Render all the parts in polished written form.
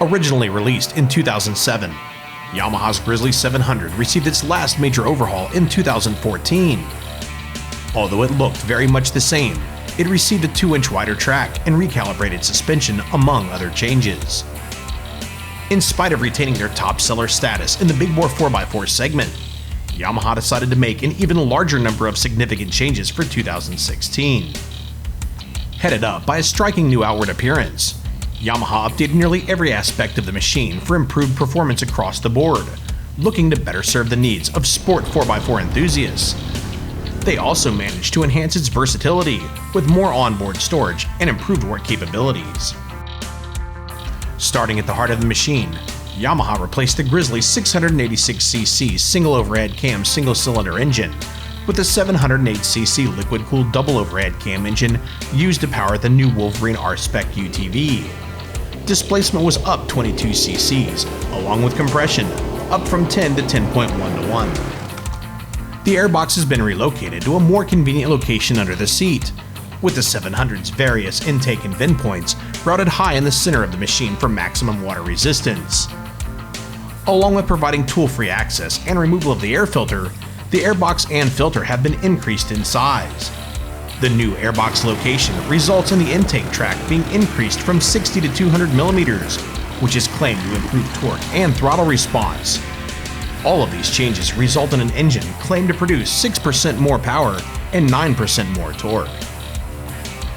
Originally released in 2007, Yamaha's Grizzly 700 received its last major overhaul in 2014. Although it looked very much the same, it received a 2-inch wider track and recalibrated suspension, among other changes. In spite of retaining their top seller status in the big bore 4x4 segment, Yamaha decided to make an even larger number of significant changes for 2016. Headed up by a striking new outward appearance, Yamaha updated nearly every aspect of the machine for improved performance across the board, looking to better serve the needs of sport 4x4 enthusiasts. They also managed to enhance its versatility with more onboard storage and improved work capabilities. Starting at the heart of the machine, Yamaha replaced the Grizzly 686cc single overhead cam single-cylinder engine with a 708cc liquid-cooled double overhead cam engine used to power the new Wolverine R-Spec UTV. Displacement was up 22 cc's, along with compression, up from 10 to 10.1 to 1. The airbox has been relocated to a more convenient location under the seat, with the 700's various intake and vent points routed high in the center of the machine for maximum water resistance. Along with providing tool-free access and removal of the air filter, the airbox and filter have been increased in size. The new airbox location results in the intake track being increased from 60 to 200 millimeters, which is claimed to improve torque and throttle response. All of these changes result in an engine claimed to produce 6% more power and 9% more torque.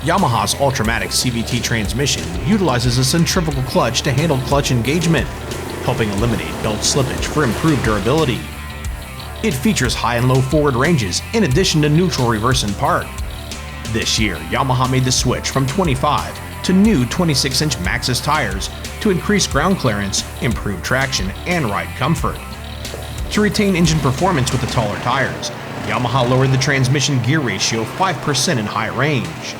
Yamaha's Ultramatic Cvt Transmission utilizes a centrifugal clutch to handle clutch engagement, helping eliminate belt slippage for improved durability. It features high and low forward ranges in addition to neutral reverse and park. This year, Yamaha made the switch from 25 to new 26-inch Maxxis tires to increase ground clearance, improve traction, and ride comfort. To retain engine performance with the taller tires, Yamaha lowered the transmission gear ratio 5% in high range.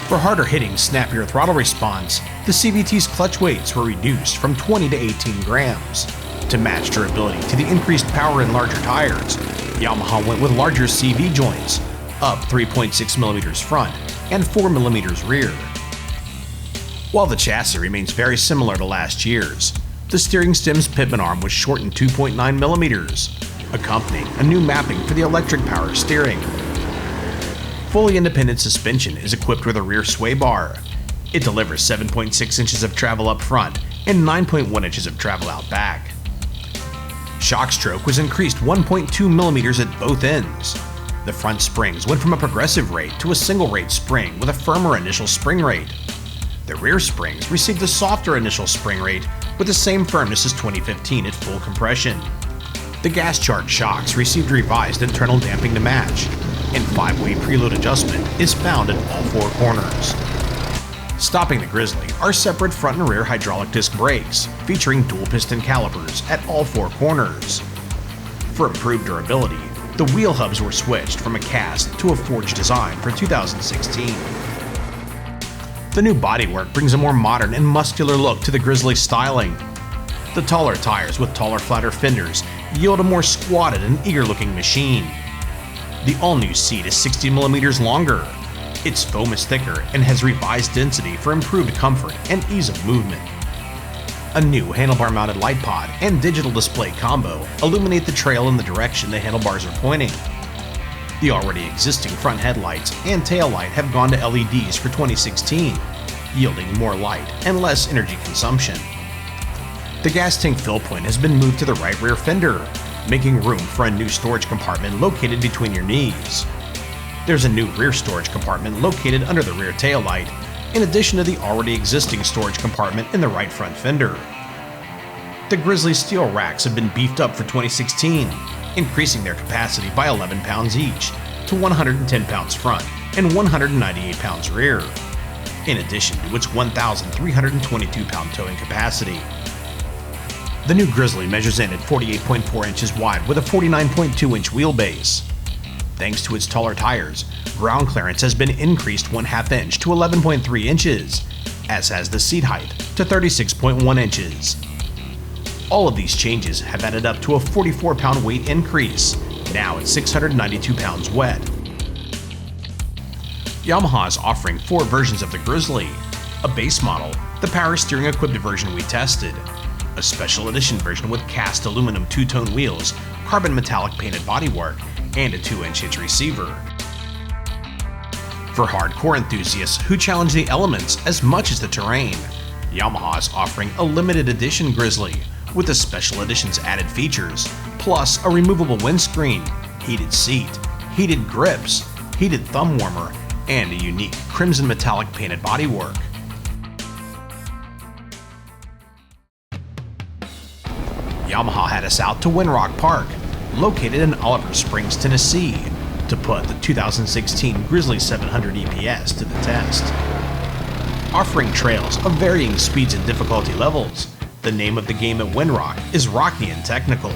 For harder hitting, snappier throttle response, the CVT's clutch weights were reduced from 20 to 18 grams. To match durability to the increased power in larger tires, Yamaha went with larger CV joints, up 3.6 millimeters front and 4 millimeters rear. While the chassis remains very similar to last year's, the steering stem's pitman arm was shortened 2.9 millimeters, accompanying a new mapping for the electric power steering. Fully independent suspension is equipped with a rear sway bar. It delivers 7.6 inches of travel up front and 9.1 inches of travel out back. Shock stroke was increased 1.2 millimeters at both ends. The front springs went from a progressive rate to a single rate spring with a firmer initial spring rate. The rear springs received a softer initial spring rate with the same firmness as 2015 at full compression. The gas-charged shocks received revised internal damping to match, and 5-way preload adjustment is found at all 4 corners. Stopping the Grizzly are separate front and rear hydraulic disc brakes, featuring dual piston calipers at all 4 corners. For improved durability, the wheel hubs were switched from a cast to a forged design for 2016. The new bodywork brings a more modern and muscular look to the Grizzly styling. The taller tires with taller, flatter fenders yield a more squatted and eager-looking machine. The all-new seat is 60 millimeters longer. Its foam is thicker and has revised density for improved comfort and ease of movement. A new handlebar-mounted light pod and digital display combo illuminate the trail in the direction the handlebars are pointing. The already existing front headlights and tail light have gone to LEDs for 2016, yielding more light and less energy consumption. The gas tank fill point has been moved to the right rear fender, making room for a new storage compartment located between your knees. There's a new rear storage compartment located under the rear tail light, in addition to the already existing storage compartment in the right front fender. The Grizzly steel racks have been beefed up for 2016, increasing their capacity by 11 pounds each to 110 pounds front and 198 pounds rear, in addition to its 1,322 pound towing capacity. The new Grizzly measures in at 48.4 inches wide with a 49.2 inch wheelbase. Thanks to its taller tires, ground clearance has been increased 1/2 inch to 11.3 inches, as has the seat height to 36.1 inches. All of these changes have added up to a 44 pound weight increase, now at 692 pounds wet. Yamaha is offering 4 versions of the Grizzly: a base model, the power steering equipped version we tested, a special edition version with cast aluminum two-tone wheels, carbon metallic painted bodywork, and a 2-inch hitch receiver. For hardcore enthusiasts who challenge the elements as much as the terrain, Yamaha is offering a limited edition Grizzly with the special edition's added features, plus a removable windscreen, heated seat, heated grips, heated thumb warmer, and a unique crimson metallic painted bodywork. Yamaha had us out to Winrock Park, located in Oliver Springs, Tennessee, to put the 2016 Grizzly 700 EPS to the test. Offering trails of varying speeds and difficulty levels, the name of the game at Winrock is rocky and technical.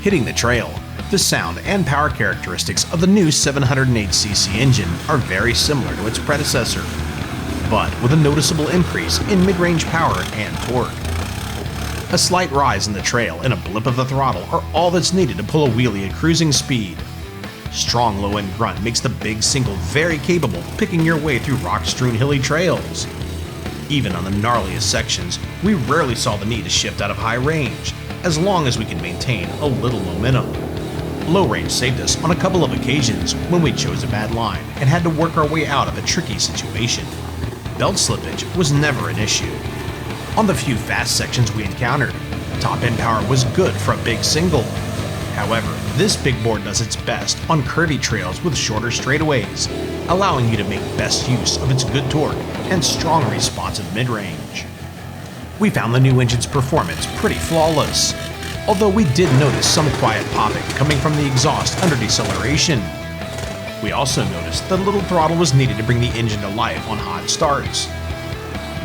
Hitting the trail, the sound and power characteristics of the new 708cc engine are very similar to its predecessor, but with a noticeable increase in mid-range power and torque. A slight rise in the trail and a blip of the throttle are all that's needed to pull a wheelie at cruising speed. Strong low-end grunt makes the big single very capable of picking your way through rock-strewn hilly trails. Even on the gnarliest sections, we rarely saw the need to shift out of high range, as long as we could maintain a little momentum. Low range saved us on a couple of occasions when we chose a bad line and had to work our way out of a tricky situation. Belt slippage was never an issue. On the few fast sections we encountered, top end power was good for a big single. However, this big board does its best on curvy trails with shorter straightaways, allowing you to make best use of its good torque and strong responsive mid-range. We found the new engine's performance pretty flawless, although we did notice some quiet popping coming from the exhaust under deceleration. We also noticed that a little throttle was needed to bring the engine to life on hot starts.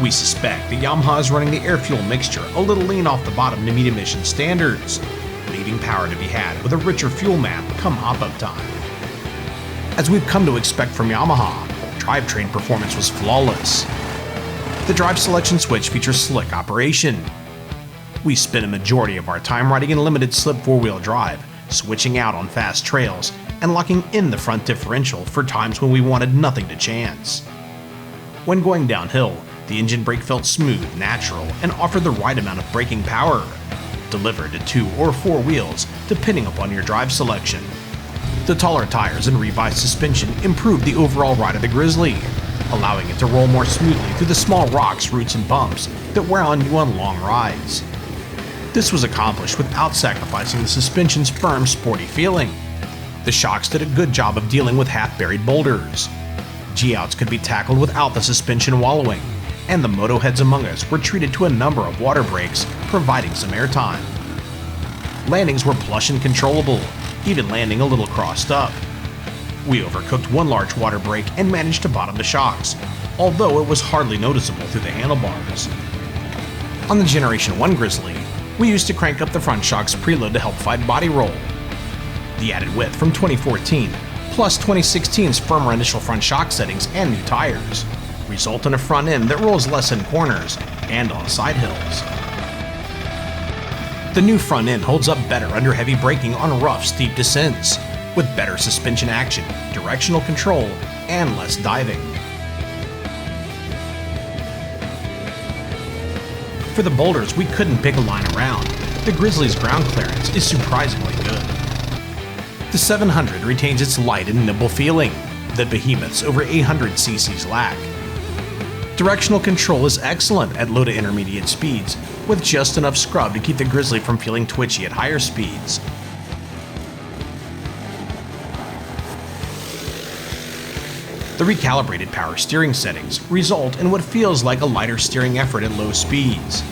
We suspect the Yamaha is running the air-fuel mixture a little lean off the bottom to meet emission standards, leaving power to be had with a richer fuel map come hop-up time. As we've come to expect from Yamaha, drivetrain performance was flawless. The drive selection switch features slick operation. We spent a majority of our time riding in limited slip 4-wheel drive, switching out on fast trails, and locking in the front differential for times when we wanted nothing to chance. When going downhill, the engine brake felt smooth, natural, and offered the right amount of braking power, delivered to 2 or 4 wheels depending upon your drive selection. The taller tires and revised suspension improved the overall ride of the Grizzly, allowing it to roll more smoothly through the small rocks, roots, and bumps that wear on you on long rides. This was accomplished without sacrificing the suspension's firm, sporty feeling. The shocks did a good job of dealing with half-buried boulders. G-outs could be tackled without the suspension wallowing, and the moto heads among us were treated to a number of water breaks, providing some airtime. Landings were plush and controllable, even landing a little crossed up. We overcooked one large water break and managed to bottom the shocks, although it was hardly noticeable through the handlebars. On the Generation 1 Grizzly, we used to crank up the front shocks preload to help fight body roll. The added width from 2014, plus 2016's firmer initial front shock settings and new tires, result in a front end that rolls less in corners and on side hills. The new front end holds up better under heavy braking on rough, steep descents, with better suspension action, directional control, and less diving. For the boulders we couldn't pick a line around, the Grizzly's ground clearance is surprisingly good. The 700 retains its light and nimble feeling that behemoths over 800cc's lack. Directional control is excellent at low to intermediate speeds, with just enough scrub to keep the Grizzly from feeling twitchy at higher speeds. The recalibrated power steering settings result in what feels like a lighter steering effort at low speeds.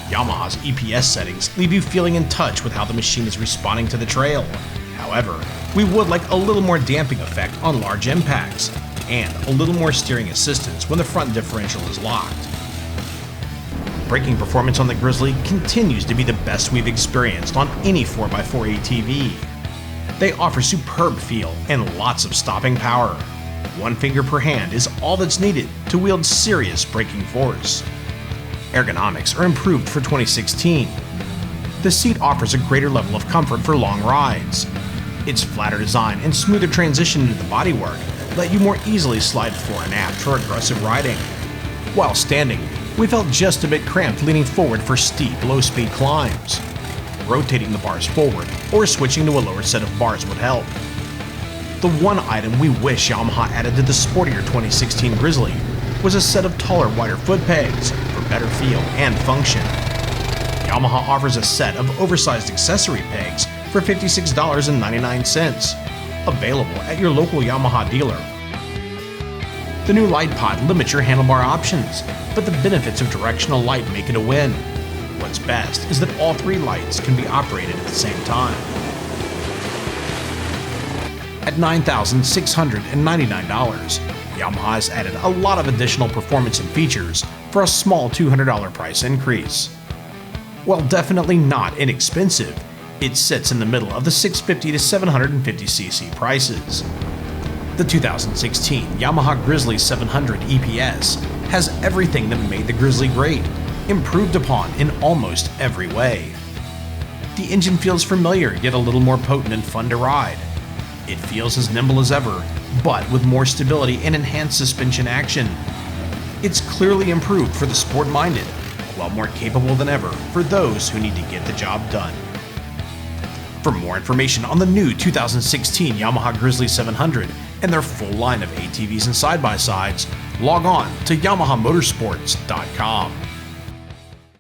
Yamaha's EPS settings leave you feeling in touch with how the machine is responding to the trail. However, we would like a little more damping effect on large impacts, and a little more steering assistance when the front differential is locked. Braking performance on the Grizzly continues to be the best we've experienced on any 4x4 ATV. They offer superb feel and lots of stopping power. One finger per hand is all that's needed to wield serious braking force. Ergonomics are improved for 2016. The seat offers a greater level of comfort for long rides. Its flatter design and smoother transition into the bodywork let you more easily slide fore and aft for aggressive riding. While standing, We felt just a bit cramped leaning forward for steep, low-speed climbs. Rotating the bars forward or switching to a lower set of bars would help. The one item we wish Yamaha added to the sportier 2016 Grizzly was a set of taller, wider foot pegs for better feel and function. Yamaha offers a set of oversized accessory pegs for $56.99, available at your local Yamaha dealer. The new light pod limits your handlebar options, but the benefits of directional light make it a win. What's best is that all three lights can be operated at the same time. At $9,699, Yamaha has added a lot of additional performance and features for a small $200 price increase. While definitely not inexpensive, it sits in the middle of the 650 to 750cc prices. The 2016 Yamaha Grizzly 700 EPS has everything that made the Grizzly great, improved upon in almost every way. The engine feels familiar yet a little more potent and fun to ride. It feels as nimble as ever, but with more stability and enhanced suspension action. It's clearly improved for the sport-minded, while more capable than ever for those who need to get the job done. For more information on the new 2016 Yamaha Grizzly 700 and their full line of ATVs and side-by-sides, log on to YamahaMotorsports.com.